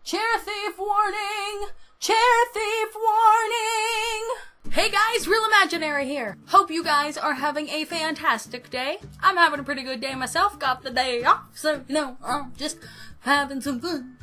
Chair thief warning! Chair thief warning! Hey guys, Real Imaginary here. Hope you guys are having a fantastic day. I'm having a pretty good day myself. Got the day off, so I'm just having some fun.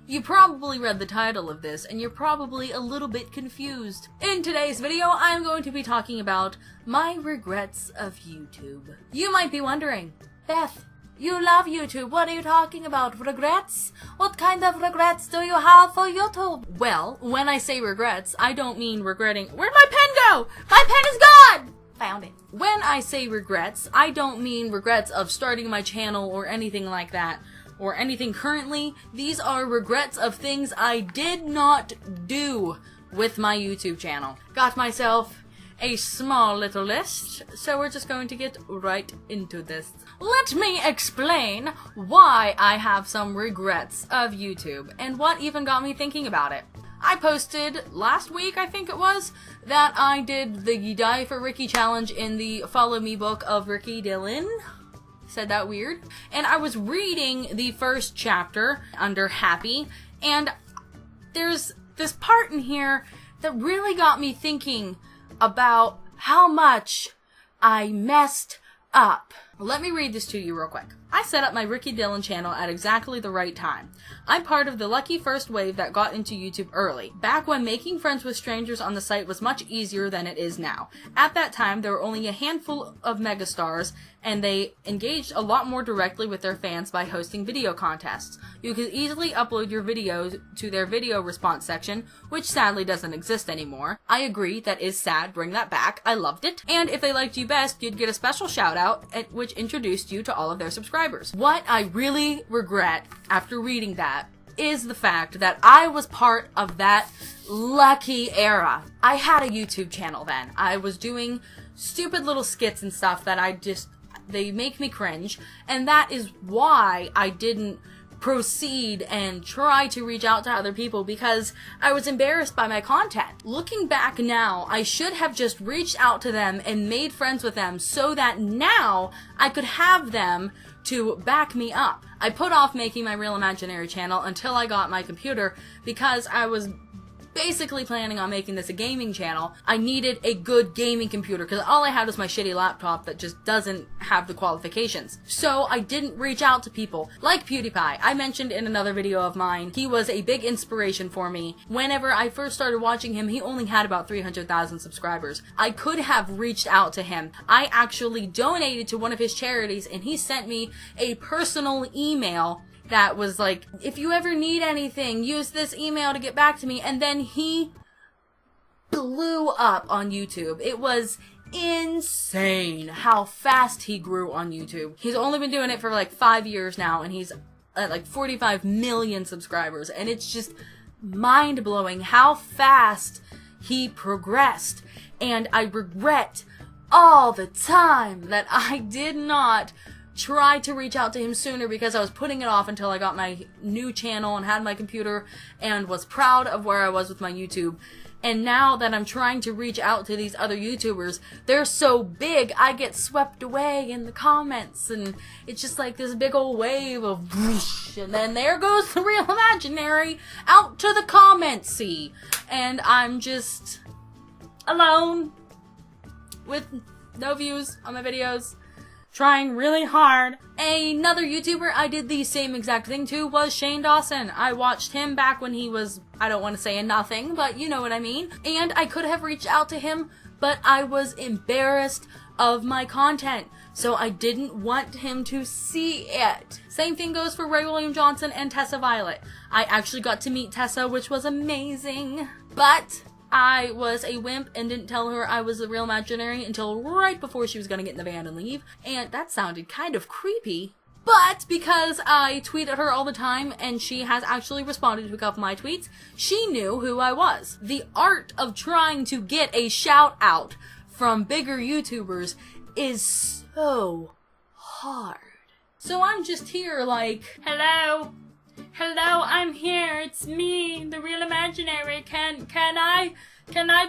You probably read the title of this, and you're probably a little bit confused. In today's video, I'm going to be talking about my regrets of YouTube. You might be wondering, Beth, you love YouTube. What are you talking about? Regrets? What kind of regrets do you have for YouTube? Well, when I say regrets, I don't mean regretting. Where'd my pen go? My pen is gone! Found it. When I say regrets, I don't mean regrets of starting my channel or anything like that, or anything currently. These are regrets of things I did not do with my YouTube channel. Got myself a small little list, so we're just going to get right into this. Let me explain why I have some regrets of YouTube and what even got me thinking about it. I posted last week, I think it was, that I did the Die for Ricky challenge in the Follow Me book of Ricky Dillon. Said that weird. And I was reading the first chapter under Happy, and there's this part in here that really got me thinking about how much I messed up. Let me read this to you real quick. I set up my Ricky Dillon channel at exactly the right time. I'm part of the lucky first wave that got into YouTube early, back when making friends with strangers on the site was much easier than it is now. At that time, there were only a handful of megastars, and they engaged a lot more directly with their fans by hosting video contests. You could easily upload your videos to their video response section, which sadly doesn't exist anymore. I agree, that is sad, bring that back, I loved it. And if they liked you best, you'd get a special shout out, which introduced you to all of their subscribers. What I really regret after reading that is the fact that I was part of that lucky era. I had a YouTube channel then. I was doing stupid little skits and stuff that they make me cringe, and that is why I didn't proceed and try to reach out to other people, because I was embarrassed by my content. Looking back now, I should have just reached out to them and made friends with them so that now I could have them to back me up. I put off making my Real Imaginary channel until I got my computer because I was basically planning on making this a gaming channel. I needed a good gaming computer because all I had was my shitty laptop that just doesn't have the qualifications. So I didn't reach out to people like PewDiePie. I mentioned in another video of mine, he was a big inspiration for me. Whenever I first started watching him, he only had about 300,000 subscribers. I could have reached out to him. I actually donated to one of his charities, and he sent me a personal email that was like, if you ever need anything, use this email to get back to me. And then he blew up on YouTube. It was insane how fast he grew on YouTube. He's only been doing it for like 5 years now, and he's at like 45 million subscribers. And it's just mind-blowing how fast he progressed. And I regret all the time that I did not try to reach out to him sooner, because I was putting it off until I got my new channel and had my computer and was proud of where I was with my YouTube. And now that I'm trying to reach out to these other YouTubers, they're so big, I get swept away in the comments, and it's just like this big old wave of whoosh, and then there goes the Real Imaginary out to the comments sea, and I'm just alone with no views on my videos, trying really hard. Another YouTuber I did the same exact thing to was Shane Dawson. I watched him back when he was, I don't want to say a nothing, but you know what I mean. And I could have reached out to him, but I was embarrassed of my content, so I didn't want him to see it. Same thing goes for Ray William Johnson and Tessa Violet. I actually got to meet Tessa, which was amazing, but I was a wimp and didn't tell her I was a Real Imaginary until right before she was gonna get in the van and leave, and that sounded kind of creepy. But because I tweet at her all the time and she has actually responded to a couple of my tweets, she knew who I was. The art of trying to get a shout out from bigger YouTubers is so hard. So I'm just here like, hello, I'm here, it's me, the Real Imaginary, can I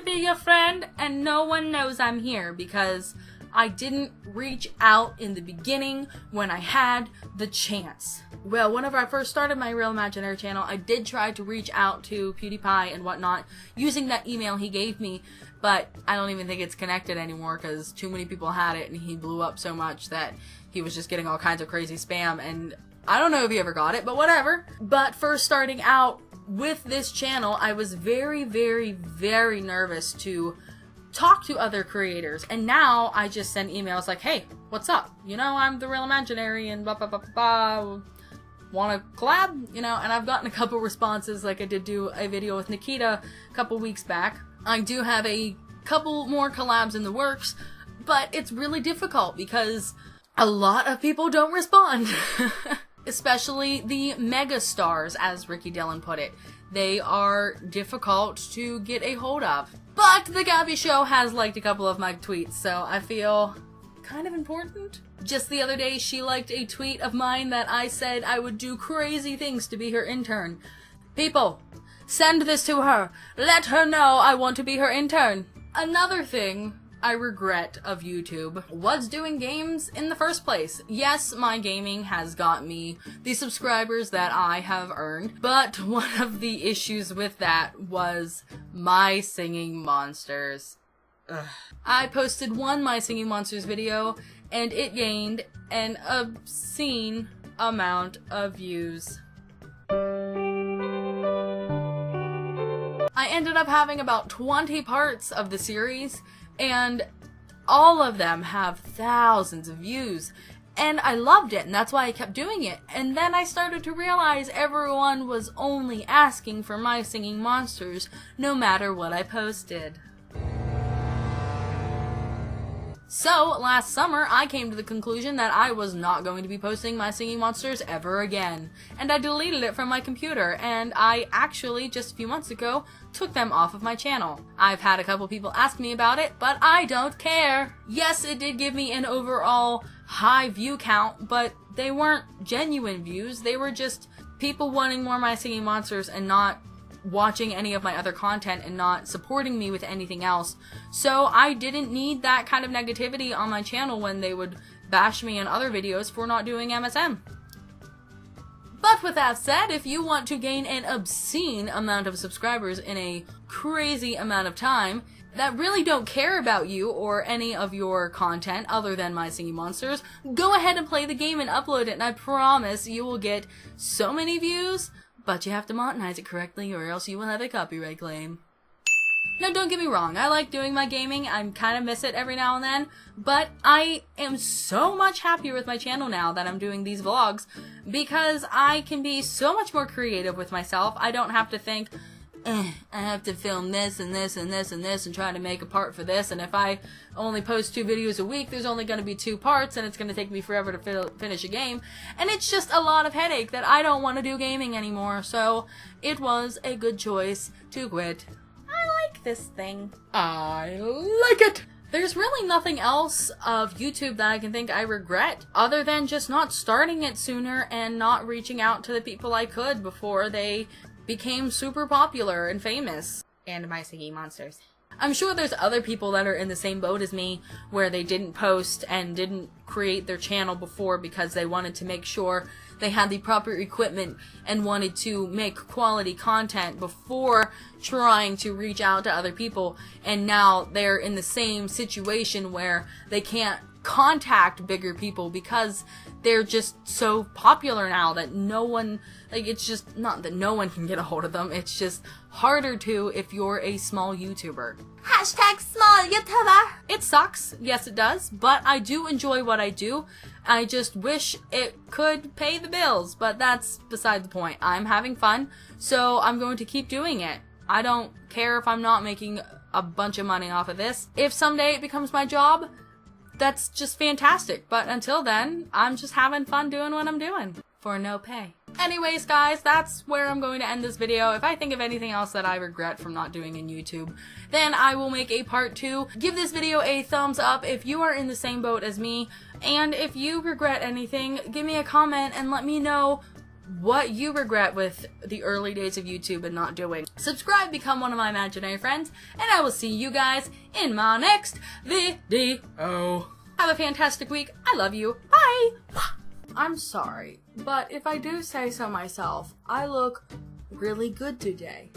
be your friend? And no one knows I'm here because I didn't reach out in the beginning when I had the chance. Well, whenever I first started my Real Imaginary channel, I did try to reach out to PewDiePie and whatnot using that email he gave me, but I don't even think it's connected anymore because too many people had it and he blew up so much that he was just getting all kinds of crazy spam, and I don't know if he ever got it, but whatever. But first starting out with this channel, I was very, very, very nervous to talk to other creators, and now I just send emails like, hey, what's up? You know, I'm TheRealImaginary and blah, blah, blah, blah. Want to collab? You know, and I've gotten a couple responses, like I did do a video with Nikita a couple weeks back. I do have a couple more collabs in the works, but it's really difficult because a lot of people don't respond. Especially the mega stars, as Ricky Dillon put it. They are difficult to get a hold of. But the Gabby Show has liked a couple of my tweets, so I feel kind of important. Just the other day, she liked a tweet of mine that I said I would do crazy things to be her intern. People, send this to her. Let her know I want to be her intern. Another thing I regret of YouTube was doing games in the first place. Yes, my gaming has got me the subscribers that I have earned, but one of the issues with that was My Singing Monsters. Ugh. I posted one My Singing Monsters video, and it gained an obscene amount of views. I ended up having about 20 parts of the series, and all of them have thousands of views. And I loved it, and that's why I kept doing it. And then I started to realize everyone was only asking for My Singing Monsters, no matter what I posted. So, last summer, I came to the conclusion that I was not going to be posting My Singing Monsters ever again. And I deleted it from my computer, and I actually, just a few months ago, took them off of my channel. I've had a couple people ask me about it, but I don't care. Yes, it did give me an overall high view count, but they weren't genuine views. They were just people wanting more My Singing Monsters and not watching any of my other content and not supporting me with anything else. So I didn't need that kind of negativity on my channel when they would bash me in other videos for not doing MSM. But with that said, if you want to gain an obscene amount of subscribers in a crazy amount of time that really don't care about you or any of your content other than My Singing Monsters, go ahead and play the game and upload it, and I promise you will get so many views. But you have to monetize it correctly or else you will have a copyright claim. Now don't get me wrong, I like doing my gaming, I kind of miss it every now and then, but I am so much happier with my channel now that I'm doing these vlogs because I can be so much more creative with myself. I don't have to think, I have to film this and this and this and this and try to make a part for this, and if I only post 2 videos a week, there's only going to be 2 parts, and it's going to take me forever to finish a game, and it's just a lot of headache that I don't want to do gaming anymore, so it was a good choice to quit. I like this thing. I like it! There's really nothing else of YouTube that I can think I regret, other than just not starting it sooner and not reaching out to the people I could before they became super popular and famous. And My Singing Monsters. I'm sure there's other people that are in the same boat as me where they didn't post and didn't create their channel before because they wanted to make sure they had the proper equipment and wanted to make quality content before trying to reach out to other people, and now they're in the same situation where they can't contact bigger people because they're just so popular now that no one, like, it's just not that no one can get a hold of them, it's just harder to if you're a small YouTuber. Hashtag small YouTuber! It sucks, yes it does, but I do enjoy what I do. I just wish it could pay the bills, but that's beside the point. I'm having fun, so I'm going to keep doing it. I don't care if I'm not making a bunch of money off of this. If someday it becomes my job, that's just fantastic, but until then, I'm just having fun doing what I'm doing for no pay. Anyways, guys, that's where I'm going to end this video. If I think of anything else that I regret from not doing in YouTube, then I will make a part 2. Give this video a thumbs up if you are in the same boat as me, and if you regret anything, give me a comment and let me know what you regret with the early days of YouTube and not doing. Subscribe, become one of my imaginary friends, and I will see you guys in my next video. Have a fantastic week. I love you. Bye! I'm sorry, but if I do say so myself, I look really good today.